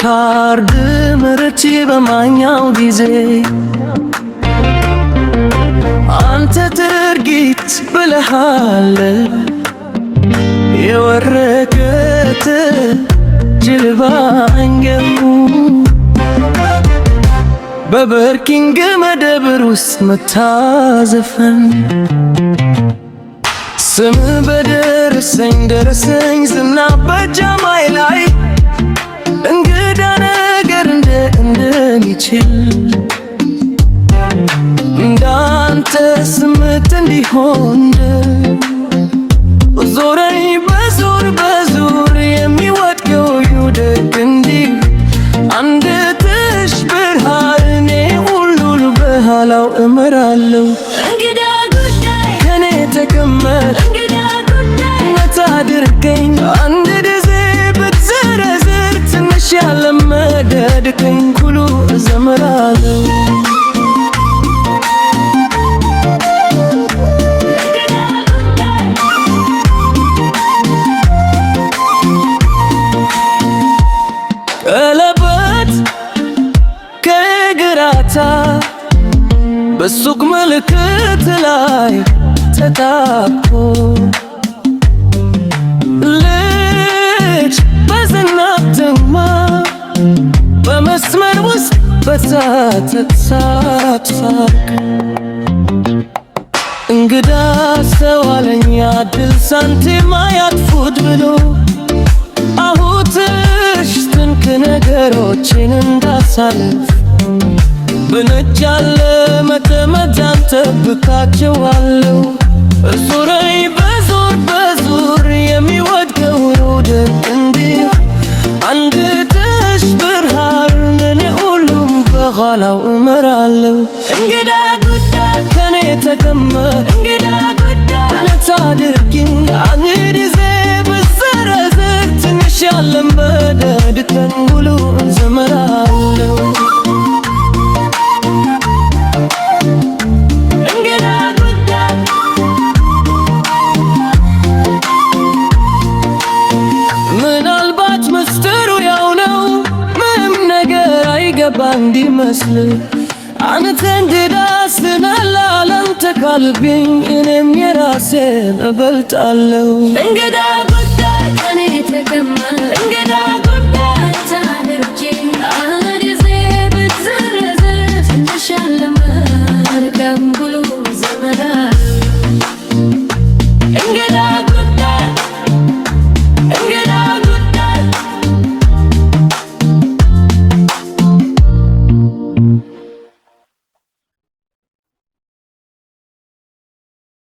ካርድ መርጬ በማኛው ጊዜ አንተ ድርጊት ብለሃል የወረቀት ጅልባ አንገቡ በበርኪንግ መደብር ውስጥ መታዘፈን ስም በደረሰኝ ደረሰኝ ዝና በጃማይ ላይ እንግዳ ነገር እንደሚችል እንዳንተ ስምት እንዲሆን ዞረኝ በዙር በዙር የሚወድቀው ይውደቅ እንዲህ አንድ ትሽ ብርሃኔ ሁሉን በኋላው እመራለሁ። እንግዳ ጉዳይ ከኔ ተቀመጥ እንግዳ ጉዳይ መታድርገኝ አንድ ጊዜ ብትዘረዝር ትንሽ ያለመደድከኝ ኩሉ እዘምራለሁ። ቀለበት ከግራታ በሱቅ ምልክት ላይ ተጣብቆ ልጅ በዝናብ ተማ በመስመር ውስጥ በሳተት ሳቅ እንግዳ ሰው አለኝ አድል ሳንቲም አያጥፉት ብሎ አሁትሽ ትንክ ነገሮችን እንዳሳልፍ በነጭ ያለ መተመጃን ጠብቃቸዋለሁ። ዙረኝ በዙር በዙር የሚወድቀው ይውደቅ እንዲህ አንድ ትሽ ብርሃን እኔ ሁሉም በኋላው እመራለሁ። እንግዳ ጉዳይ ከኔ ተቀመጥ እንግዳ ጉዳይ ለታድርጊኝ አንድ ጊዜ ብትዘረዝር ትንሽ ያለመደድከኝ ሁሉ እዘምራለሁ። ምናልባት ምስጢሩ ያው ነው ምንም ነገር አይገባ እንዲመስል አንተ እንግዳ ስላለም ተካልብኝ እኔም የራሴን እበልጣለሁ። እንግዳ ጉዳይ ከኔ ተቀመጥ እንግዳ ጉዳይ ታድርጊኝ አንድ ጊዜ ብትዘረዝር ትንሽ ያለመድከም ሁሉ እዘምራለሁ።